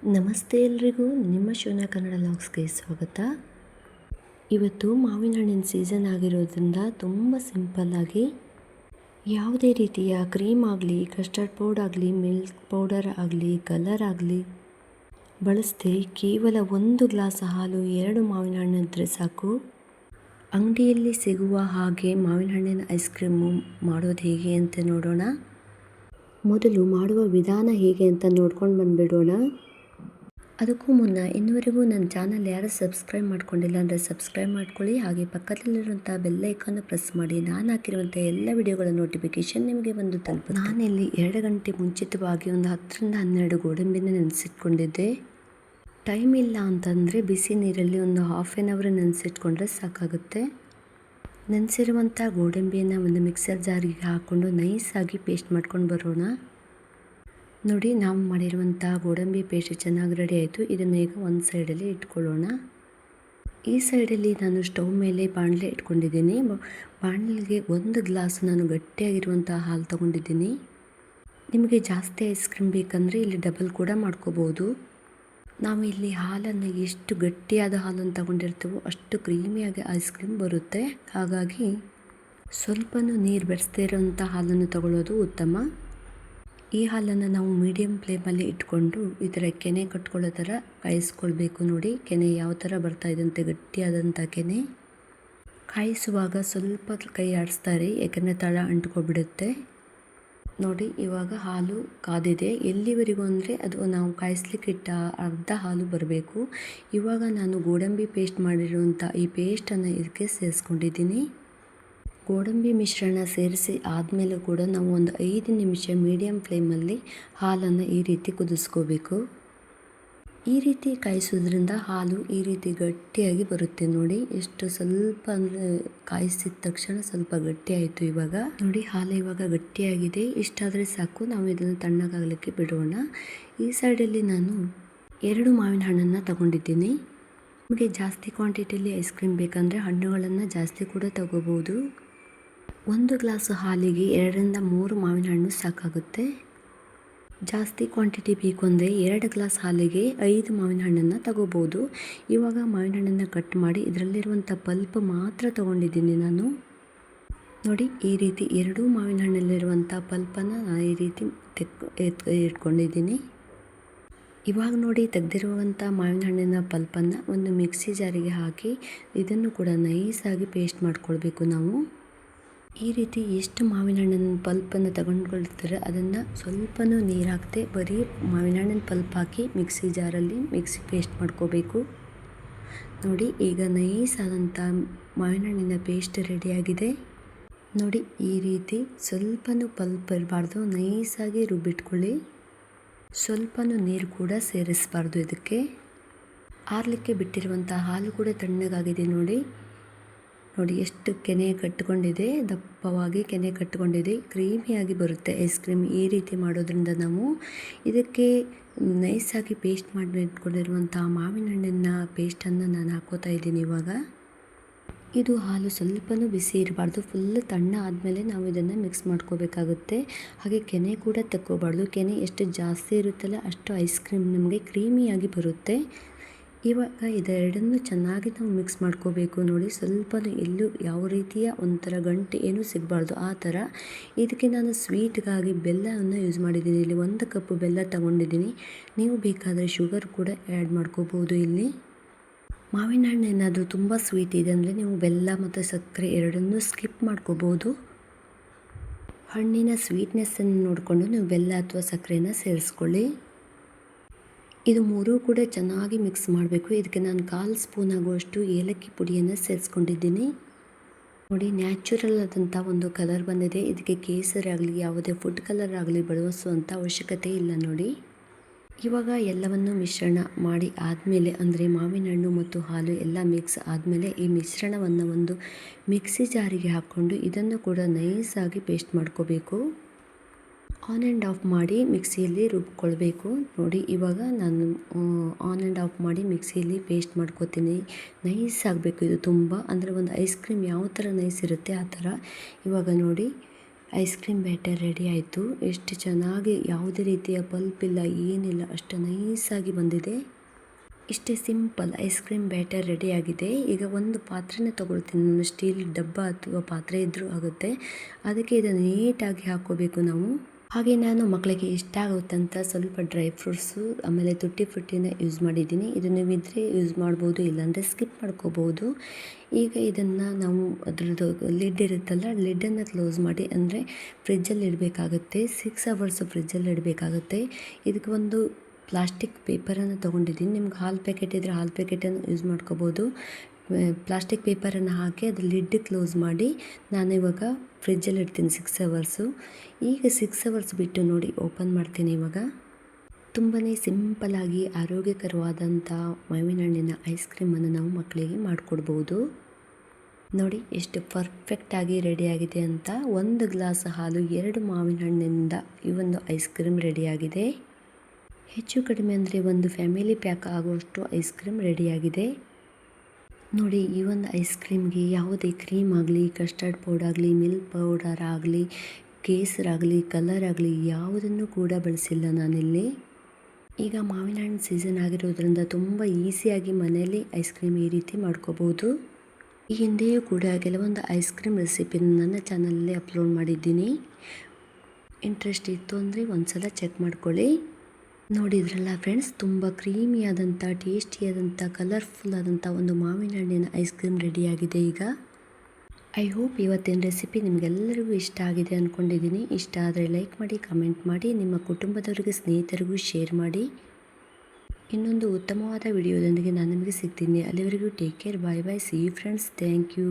ನಮಸ್ತೆ ಎಲ್ರಿಗೂ, ನಿಮ್ಮ ಶಿವನ ಕನ್ನಡ ಲಾಗ್ಸ್ಗೆ ಸ್ವಾಗತ. ಇವತ್ತು ಮಾವಿನ ಹಣ್ಣಿನ ಸೀಸನ್ ಆಗಿರೋದ್ರಿಂದ ತುಂಬ ಸಿಂಪಲ್ಲಾಗಿ ಯಾವುದೇ ರೀತಿಯ ಕ್ರೀಮ್ ಆಗಲಿ, ಕಸ್ಟರ್ಡ್ ಪೌಡರ್ ಆಗಲಿ, ಮಿಲ್ಕ್ ಪೌಡರ್ ಆಗಲಿ, ಕಲರ್ ಆಗಲಿ ಬಳಸದೆ ಕೇವಲ 1 ಗ್ಲಾಸ್ ಹಾಲು, 2 ಮಾವಿನ ಹಣ್ಣಿದ್ರೆ ಸಾಕು ಅಂಗಡಿಯಲ್ಲಿ ಸಿಗುವ ಹಾಗೆ ಮಾವಿನ ಹಣ್ಣಿನ ಐಸ್ ಕ್ರೀಮು ಮಾಡೋದು ಹೇಗೆ ಅಂತ ನೋಡೋಣ. ಮೊದಲು ಮಾಡುವ ವಿಧಾನ ಹೇಗೆ ಅಂತ ನೋಡ್ಕೊಂಡು ಬಂದುಬಿಡೋಣ. ಅದಕ್ಕೂ ಮುನ್ನ ಇನ್ನುವರೆಗೂ ನನ್ನ ಚಾನಲ್ ಯಾರು ಸಬ್ಸ್ಕ್ರೈಬ್ ಮಾಡ್ಕೊಂಡಿಲ್ಲ ಅಂದರೆ ಸಬ್ಸ್ಕ್ರೈಬ್ ಮಾಡ್ಕೊಳ್ಳಿ. ಹಾಗೆ ಪಕ್ಕದಲ್ಲಿರುವಂಥ ಬೆಲ್ ಐಕಾನ್ನ ಪ್ರೆಸ್ ಮಾಡಿ. ನಾನು ಹಾಕಿರುವಂಥ ಎಲ್ಲ ವಿಡಿಯೋಗಳ ನೋಟಿಫಿಕೇಷನ್ ನಿಮಗೆ ಬಂದು ತಲುಪುತ್ತೆ. ನಾನಿಲ್ಲಿ 2 ಗಂಟೆ ಮುಂಚಿತವಾಗಿ ಒಂದು 10 ರಿಂದ 12 ಗೋಡಂಬಿನ ನೆನೆಸಿಟ್ಕೊಂಡಿದ್ದೆ. ಟೈಮ್ ಇಲ್ಲ ಅಂತಂದರೆ ಬಿಸಿ ನೀರಲ್ಲಿ ಒಂದು ಹಾಫ್ ಆನ್ ಅವರ್ ನೆನೆಸಿಟ್ಕೊಂಡ್ರೆ ಸಾಕಾಗುತ್ತೆ. ನೆನೆಸಿರುವಂಥ ಗೋಡಂಬಿಯನ್ನು ಒಂದು ಮಿಕ್ಸರ್ ಜಾರಿಗೆ ಹಾಕ್ಕೊಂಡು ನೈಸಾಗಿ ಪೇಸ್ಟ್ ಮಾಡ್ಕೊಂಡು ಬರೋಣ. ನೋಡಿ, ನಾವು ಮಾಡಿರುವಂಥ ಗೋಡಂಬಿ ಪೇಸ್ಟ್ ಚೆನ್ನಾಗಿ ರೆಡಿ ಆಯಿತು. ಇದನ್ನು ಈಗ ಒಂದು ಸೈಡಲ್ಲಿ ಇಟ್ಕೊಳ್ಳೋಣ. ಈ ಸೈಡಲ್ಲಿ ನಾನು ಸ್ಟವ್ ಮೇಲೆ ಬಾಣಲೆ ಇಟ್ಕೊಂಡಿದ್ದೀನಿ. ಬಾಣಲೆಗೆ 1 ಗ್ಲಾಸ್ ನಾನು ಗಟ್ಟಿಯಾಗಿರುವಂಥ ಹಾಲು ತೊಗೊಂಡಿದ್ದೀನಿ. ನಿಮಗೆ ಜಾಸ್ತಿ ಐಸ್ ಕ್ರೀಮ್ ಬೇಕಂದರೆ ಇಲ್ಲಿ ಡಬಲ್ ಕೂಡ ಮಾಡ್ಕೋಬೋದು. ನಾವು ಇಲ್ಲಿ ಹಾಲನ್ನು ಎಷ್ಟು ಗಟ್ಟಿಯಾದ ಹಾಲನ್ನು ತಗೊಂಡಿರ್ತೀವೋ ಅಷ್ಟು ಕ್ರೀಮಿಯಾಗಿ ಐಸ್ ಕ್ರೀಮ್ ಬರುತ್ತೆ. ಹಾಗಾಗಿ ಸ್ವಲ್ಪನೂ ನೀರು ಬೆರೆಸದೇ ಇರೋಂಥ ಹಾಲನ್ನು ತಗೊಳ್ಳೋದು ಉತ್ತಮ. ಈ ಹಾಲನ್ನು ನಾವು ಮೀಡಿಯಮ್ ಫ್ಲೇಮಲ್ಲಿ ಇಟ್ಕೊಂಡು ಇದರ ಕೆನೆ ಕಟ್ಕೊಳ್ಳೋ ಥರ ಕಾಯಿಸ್ಕೊಳ್ಬೇಕು. ನೋಡಿ, ಕೆನೆ ಯಾವ ಥರ ಬರ್ತಾಯಿದೆ ಅಂತ, ಗಟ್ಟಿಯಾದಂಥ ಕೆನೆ. ಕಾಯಿಸುವಾಗ ಸ್ವಲ್ಪ ಕೈ ಆಡಿಸ್ತಾರೆ, ಯಾಕಂದರೆ ತಳ ಅಂಟ್ಕೊಬಿಡುತ್ತೆ. ನೋಡಿ, ಇವಾಗ ಹಾಲು ಕಾದಿದೆ. ಎಲ್ಲಿವರೆಗೂ ಅಂದರೆ ಅದು ನಾವು ಕಾಯಿಸ್ಲಿಕ್ಕಿಟ್ಟ ಅರ್ಧ ಹಾಲು ಬರಬೇಕು. ಇವಾಗ ನಾನು ಗೋಡಂಬಿ ಪೇಸ್ಟ್ ಮಾಡಿರುವಂಥ ಈ ಪೇಸ್ಟನ್ನು ಇದಕ್ಕೆ ಸೇರಿಸ್ಕೊಂಡಿದ್ದೀನಿ. ಗೋಡಂಬಿ ಮಿಶ್ರಣ ಸೇರಿಸಿ ಆದಮೇಲೆ ಕೂಡ ನಾವು ಒಂದು 5 ನಿಮಿಷ ಮೀಡಿಯಮ್ ಫ್ಲೇಮಲ್ಲಿ ಹಾಲನ್ನು ಈ ರೀತಿ ಕುದಿಸ್ಕೋಬೇಕು. ಈ ರೀತಿ ಕಾಯಿಸೋದ್ರಿಂದ ಹಾಲು ಈ ರೀತಿ ಗಟ್ಟಿಯಾಗಿ ಬರುತ್ತೆ. ನೋಡಿ, ಎಷ್ಟು ಸ್ವಲ್ಪ ಅಂದರೆ ಕಾಯಿಸಿದ ತಕ್ಷಣ ಸ್ವಲ್ಪ ಗಟ್ಟಿ ಆಯಿತು. ಇವಾಗ ನೋಡಿ, ಹಾಲು ಇವಾಗ ಗಟ್ಟಿಯಾಗಿದೆ. ಇಷ್ಟಾದರೆ ಸಾಕು. ನಾವು ಇದನ್ನು ತಣ್ಣಗಾಗಲಿಕ್ಕೆ ಬಿಡೋಣ. ಈ ಸೈಡಲ್ಲಿ ನಾನು 2 ಮಾವಿನ ಹಣ್ಣನ್ನು ತಗೊಂಡಿದ್ದೀನಿ. ನಿಮಗೆ ಜಾಸ್ತಿ ಕ್ವಾಂಟಿಟಿಯಲ್ಲಿ ಐಸ್ ಕ್ರೀಮ್ ಬೇಕಂದರೆ ಹಣ್ಣುಗಳನ್ನು ಜಾಸ್ತಿ ಕೂಡ ತಗೋಬೋದು. 1 ಗ್ಲಾಸ್ ಹಾಲಿಗೆ 2 ರಿಂದ 3 ಮಾವಿನ ಹಣ್ಣು ಸಾಕಾಗುತ್ತೆ. ಜಾಸ್ತಿ ಕ್ವಾಂಟಿಟಿ ಬೇಕು ಅಂದರೆ 2 ಗ್ಲಾಸ್ ಹಾಲಿಗೆ 5 ಮಾವಿನ ಹಣ್ಣನ್ನು ತಗೋಬೋದು. ಇವಾಗ ಮಾವಿನ ಹಣ್ಣನ್ನು ಕಟ್ ಮಾಡಿ ಇದರಲ್ಲಿರುವಂಥ ಪಲ್ಪ್ ಮಾತ್ರ ತಗೊಂಡಿದ್ದೀನಿ ನಾನು. ನೋಡಿ, ಈ ರೀತಿ 2 ಮಾವಿನ ಹಣ್ಣಲ್ಲಿರುವಂಥ ಪಲ್ಪನ್ನು ನಾನು ಈ ರೀತಿ ಇಟ್ಕೊಂಡಿದ್ದೀನಿ. ಇವಾಗ ನೋಡಿ, ತೆಗೆದಿರುವಂಥ ಮಾವಿನ ಹಣ್ಣಿನ ಪಲ್ಪನ್ನು ಒಂದು ಮಿಕ್ಸಿ ಜಾರಿಗೆ ಹಾಕಿ ಇದನ್ನು ಕೂಡ ನೈಸಾಗಿ ಪೇಸ್ಟ್ ಮಾಡ್ಕೊಳ್ಬೇಕು ನಾವು. ಈ ರೀತಿ ಎಷ್ಟು ಮಾವಿನ ಹಣ್ಣಿನ ಪಲ್ಪನ್ನು ತಗೊಂಡ್ಕೊಳ್ತಾರೆ ಅದನ್ನು ಸ್ವಲ್ಪನೂ ನೀರು ಹಾಕದೆ ಬರೀ ಮಾವಿನ ಹಣ್ಣಿನ ಪಲ್ಪ್ ಹಾಕಿ ಮಿಕ್ಸಿ ಜಾರಲ್ಲಿ ಪೇಸ್ಟ್ ಮಾಡ್ಕೋಬೇಕು. ನೋಡಿ, ಈಗ ನೈಸಾದಂಥ ಮಾವಿನ ಹಣ್ಣಿನ ಪೇಸ್ಟ್ ರೆಡಿಯಾಗಿದೆ. ನೋಡಿ, ಈ ರೀತಿ ಸ್ವಲ್ಪನೂ ಪಲ್ಪ್ ಇರಬಾರ್ದು, ನೈಸಾಗಿ ರುಬ್ಬಿಟ್ಕೊಳ್ಳಿ. ಸ್ವಲ್ಪನೂ ನೀರು ಕೂಡ ಸೇರಿಸಬಾರ್ದು. ಇದಕ್ಕೆ ಆರಲಿಕ್ಕೆ ಬಿಟ್ಟಿರುವಂಥ ಹಾಲು ಕೂಡ ತಣ್ಣಗಾಗಿದೆ. ನೋಡಿ, ಎಷ್ಟು ಕೆನೆ ಕಟ್ಟಿಕೊಂಡಿದೆ, ದಪ್ಪವಾಗಿ ಕೆನೆ ಕಟ್ಟಿಕೊಂಡಿದೆ. ಕ್ರೀಮಿಯಾಗಿ ಬರುತ್ತೆ ಐಸ್ ಕ್ರೀಮ್ ಈ ರೀತಿ ಮಾಡೋದ್ರಿಂದ. ನಾವು ಇದಕ್ಕೆ ನೈಸಾಗಿ ಪೇಸ್ಟ್ ಮಾಡಿ ಇಟ್ಕೊಂಡಿರುವಂಥ ಮಾವಿನ ಹಣ್ಣಿನ ಪೇಸ್ಟನ್ನು ನಾನು ಹಾಕೋತಾ ಇದ್ದೀನಿ. ಇವಾಗ ಇದು ಹಾಲು ಸ್ವಲ್ಪನೂ ಬಿಸಿ ಇರಬಾರ್ದು, ಫುಲ್ ತಣ್ಣ ಆದಮೇಲೆ ನಾವು ಇದನ್ನು ಮಿಕ್ಸ್ ಮಾಡ್ಕೋಬೇಕಾಗುತ್ತೆ. ಹಾಗೆ ಕೆನೆ ಕೂಡ ತಕ್ಕೋಬಾರ್ದು. ಕೆನೆ ಎಷ್ಟು ಜಾಸ್ತಿ ಇರುತ್ತಲ್ಲ ಅಷ್ಟು ಐಸ್ ಕ್ರೀಮ್ ನಮಗೆ ಕ್ರೀಮಿಯಾಗಿ ಬರುತ್ತೆ. ಇವಾಗ ಇದೆರಡನ್ನು ಚೆನ್ನಾಗಿ ನಾವು ಮಿಕ್ಸ್ ಮಾಡ್ಕೋಬೇಕು. ನೋಡಿ, ಸ್ವಲ್ಪ ಎಲ್ಲೂ ಯಾವ ರೀತಿಯ ಒಂಥರ ಗಂಟೆ ಏನೂ ಸಿಗಬಾರ್ದು ಆ ಥರ. ಇದಕ್ಕೆ ನಾನು ಸ್ವೀಟ್ಗಾಗಿ ಬೆಲ್ಲವನ್ನು ಯೂಸ್ ಮಾಡಿದ್ದೀನಿ. ಇಲ್ಲಿ 1 ಕಪ್ ಬೆಲ್ಲ ತಗೊಂಡಿದ್ದೀನಿ. ನೀವು ಬೇಕಾದರೆ ಶುಗರ್ ಕೂಡ ಆ್ಯಡ್ ಮಾಡ್ಕೋಬೋದು. ಇಲ್ಲಿ ಮಾವಿನ ಹಣ್ಣು ಏನಾದರೂ ತುಂಬ ಸ್ವೀಟ್ ಇದೆ ಅಂದರೆ ನೀವು ಬೆಲ್ಲ ಮತ್ತು ಸಕ್ಕರೆ ಎರಡನ್ನೂ ಸ್ಕಿಪ್ ಮಾಡ್ಕೋಬೋದು. ಹಣ್ಣಿನ ಸ್ವೀಟ್ನೆಸ್ಸನ್ನು ನೋಡಿಕೊಂಡು ನೀವು ಬೆಲ್ಲ ಅಥವಾ ಸಕ್ಕರೆನ ಸೇರಿಸ್ಕೊಳ್ಳಿ. ಇದು 3 ಕೂಡ ಚೆನ್ನಾಗಿ ಮಿಕ್ಸ್ ಮಾಡಬೇಕು. ಇದಕ್ಕೆ ನಾನು 1/4 ಸ್ಪೂನ್ ಆಗುವಷ್ಟು ಏಲಕ್ಕಿ ಪುಡಿಯನ್ನು ಸೇರಿಸ್ಕೊಂಡಿದ್ದೀನಿ. ನೋಡಿ, ನ್ಯಾಚುರಲ್ ಆದಂಥ ಒಂದು ಕಲರ್ ಬಂದಿದೆ. ಇದಕ್ಕೆ ಕೇಸರಿ ಆಗಲಿ ಯಾವುದೇ ಫುಡ್ ಕಲರ್ ಆಗಲಿ ಬಳಸುವಂಥ ಅವಶ್ಯಕತೆ ಇಲ್ಲ. ನೋಡಿ, ಇವಾಗ ಎಲ್ಲವನ್ನು ಮಿಶ್ರಣ ಮಾಡಿ ಆದಮೇಲೆ, ಅಂದರೆ ಮಾವಿನ ಹಣ್ಣು ಮತ್ತು ಹಾಲು ಎಲ್ಲ ಮಿಕ್ಸ್ ಆದಮೇಲೆ ಈ ಮಿಶ್ರಣವನ್ನು ಒಂದು ಮಿಕ್ಸಿ ಜಾರಿಗೆ ಹಾಕ್ಕೊಂಡು ಇದನ್ನು ಕೂಡ ನೈಸಾಗಿ ಪೇಸ್ಟ್ ಮಾಡ್ಕೋಬೇಕು. ಆನ್ ಆ್ಯಂಡ್ ಆಫ್ ಮಾಡಿ ಮಿಕ್ಸಿಯಲ್ಲಿ ರುಬ್ಕೊಳ್ಬೇಕು. ನೋಡಿ, ಇವಾಗ ನಾನು ಆನ್ ಆ್ಯಂಡ್ ಆಫ್ ಮಾಡಿ ಮಿಕ್ಸಿಯಲ್ಲಿ ಪೇಸ್ಟ್ ಮಾಡ್ಕೋತೀನಿ. ನೈಸ್ ಆಗಬೇಕು ಇದು ತುಂಬ, ಅಂದರೆ ಒಂದು ಐಸ್ ಕ್ರೀಮ್ ಯಾವ ಥರ ನೈಸ್ ಇರುತ್ತೆ ಆ ಥರ. ಇವಾಗ ನೋಡಿ, ಐಸ್ ಕ್ರೀಮ್ ಬ್ಯಾಟರ್ ರೆಡಿ ಆಯಿತು. ಎಷ್ಟು ಚೆನ್ನಾಗಿ ಯಾವುದೇ ರೀತಿಯ ಪಲ್ಪ್ ಇಲ್ಲ, ಏನಿಲ್ಲ, ಅಷ್ಟು ನೈಸಾಗಿ ಬಂದಿದೆ. ಇಷ್ಟೇ ಸಿಂಪಲ್ ಐಸ್ ಕ್ರೀಮ್ ಬ್ಯಾಟರ್ ರೆಡಿಯಾಗಿದೆ. ಈಗ ಒಂದು ಪಾತ್ರೆನ ತೊಗೊಳ್ತೀನಿ ನಾನು, ಸ್ಟೀಲ್ ಡಬ್ಬ ಅಥವಾ ಪಾತ್ರೆ ಇದ್ದರೂ ಆಗುತ್ತೆ. ಅದಕ್ಕೆ ಇದನ್ನು ನೀಟಾಗಿ ಹಾಕ್ಕೋಬೇಕು ನಾವು. ಹಾಗೆ ನಾನು ಮಕ್ಕಳಿಗೆ ಇಷ್ಟ ಆಗುತ್ತಂತ ಸ್ವಲ್ಪ ಡ್ರೈ ಫ್ರೂಟ್ಸು ಆಮೇಲೆ ತುಟ್ಟಿ ಫ್ರುಟ್ಟಿನ ಯೂಸ್ ಮಾಡಿದ್ದೀನಿ. ಇದು ನೀವಿದ್ದರೆ ಯೂಸ್ ಮಾಡ್ಬೋದು, ಇಲ್ಲಾಂದರೆ ಸ್ಕಿಪ್ ಮಾಡ್ಕೋಬೋದು. ಈಗ ಇದನ್ನು ನಾವು ಅದರದ್ದು ಲಿಡ್ ಇರುತ್ತಲ್ಲ, ಲಿಡ್ಡನ್ನು ಕ್ಲೋಸ್ ಮಾಡಿ, ಅಂದರೆ ಫ್ರಿಜ್ಜಲ್ಲಿ ಇಡಬೇಕಾಗುತ್ತೆ. 6 ಅವರ್ಸು ಫ್ರಿಜ್ಜಲ್ಲಿ ಇಡಬೇಕಾಗುತ್ತೆ. ಇದಕ್ಕೆ ಒಂದು ಪ್ಲಾಸ್ಟಿಕ್ ಪೇಪರನ್ನು ತೊಗೊಂಡಿದ್ದೀನಿ. ನಿಮ್ಗೆ ಹಾಲು ಪ್ಯಾಕೆಟ್ ಇದ್ದರೆ ಹಾಲು ಪ್ಯಾಕೆಟನ್ನು ಯೂಸ್ ಮಾಡ್ಕೋಬೋದು. ಪ್ಲಾಸ್ಟಿಕ್ ಪೇಪರನ್ನು ಹಾಕಿ ಅದು ಲಿಡ್ ಕ್ಲೋಸ್ ಮಾಡಿ ನಾನಿವಾಗ ಫ್ರಿಜ್ಜಲ್ಲಿ ಇಡ್ತೀನಿ 6 ಅವರ್ಸು. ಈಗ 6 ಅವರ್ಸ್ ಬಿಟ್ಟು ನೋಡಿ ಓಪನ್ ಮಾಡ್ತೀನಿ. ಇವಾಗ ತುಂಬಾ ಸಿಂಪಲ್ಲಾಗಿ ಆರೋಗ್ಯಕರವಾದಂಥ ಮಾವಿನ ಹಣ್ಣಿನ ಐಸ್ ಕ್ರೀಮನ್ನು ನಾವು ಮಕ್ಕಳಿಗೆ ಮಾಡಿಕೊಡ್ಬೋದು. ನೋಡಿ ಎಷ್ಟು ಪರ್ಫೆಕ್ಟಾಗಿ ರೆಡಿಯಾಗಿದೆ ಅಂತ. 1 ಗ್ಲಾಸ್ ಹಾಲು, 2 ಮಾವಿನ ಹಣ್ಣಿನಿಂದ ಈ ಒಂದು ಐಸ್ ಕ್ರೀಮ್ ರೆಡಿಯಾಗಿದೆ. ಹೆಚ್ಚು ಕಡಿಮೆ ಅಂದರೆ ಒಂದು ಫ್ಯಾಮಿಲಿ ಪ್ಯಾಕ್ ಆಗುವಷ್ಟು ಐಸ್ ಕ್ರೀಮ್ ರೆಡಿಯಾಗಿದೆ. ನೋಡಿ, ಈ ಒಂದು ಐಸ್ ಕ್ರೀಮ್ಗೆ ಯಾವುದೇ ಕ್ರೀಮ್ ಆಗಲಿ, ಕಸ್ಟರ್ಡ್ ಪೌಡರ್ ಆಗಲಿ, ಮಿಲ್ಕ್ ಪೌಡರ್ ಆಗಲಿ, ಕೇಸರಾಗಲಿ, ಕಲರ್ ಆಗಲಿ ಯಾವುದನ್ನು ಕೂಡ ಬಳಸಿಲ್ಲ ನಾನಿಲ್ಲಿ. ಈಗ ಮಾವಿನ ಹಣ್ಣು ಸೀಸನ್ ಆಗಿರೋದ್ರಿಂದ ತುಂಬ ಈಸಿಯಾಗಿ ಮನೆಯಲ್ಲಿ ಐಸ್ ಕ್ರೀಮ್ ಈ ರೀತಿ ಮಾಡ್ಕೋಬೋದು. ಈ ಹಿಂದೆಯೂ ಕೂಡ ಕೆಲವೊಂದು ಐಸ್ ಕ್ರೀಮ್ ರೆಸಿಪಿನ ನನ್ನ ಚಾನಲಲ್ಲಿ ಅಪ್ಲೋಡ್ ಮಾಡಿದ್ದೀನಿ. ಇಂಟ್ರೆಸ್ಟ್ ಇತ್ತು ಅಂದರೆ ಒಂದ್ಸಲ ಚೆಕ್ ಮಾಡ್ಕೊಳ್ಳಿ. ನೋಡಿದ್ರಲ್ಲ ಫ್ರೆಂಡ್ಸ್, ತುಂಬ ಕ್ರೀಮಿಯಾದಂಥ, ಟೇಸ್ಟಿಯಾದಂಥ, ಕಲರ್ಫುಲ್ ಆದಂಥ ಒಂದು ಮಾವಿನ ಹಣ್ಣಿನ ಐಸ್ ಕ್ರೀಮ್ ರೆಡಿಯಾಗಿದೆ ಈಗ. ಐ ಹೋಪ್ ಇವತ್ತಿನ ರೆಸಿಪಿ ನಿಮಗೆಲ್ಲರಿಗೂ ಇಷ್ಟ ಆಗಿದೆ ಅಂದ್ಕೊಂಡಿದ್ದೀನಿ. ಇಷ್ಟ ಆದರೆ ಲೈಕ್ ಮಾಡಿ, ಕಮೆಂಟ್ ಮಾಡಿ, ನಿಮ್ಮ ಕುಟುಂಬದವರಿಗೆ, ಸ್ನೇಹಿತರಿಗೂ ಶೇರ್ ಮಾಡಿ. ಇನ್ನೊಂದು ಉತ್ತಮವಾದ ವಿಡಿಯೋದೊಂದಿಗೆ ನಾನು ನಿಮಗೆ ಸಿಗ್ತೀನಿ. ಅಲ್ಲಿವರೆಗೂ take care, bye bye, see you friends, thank you.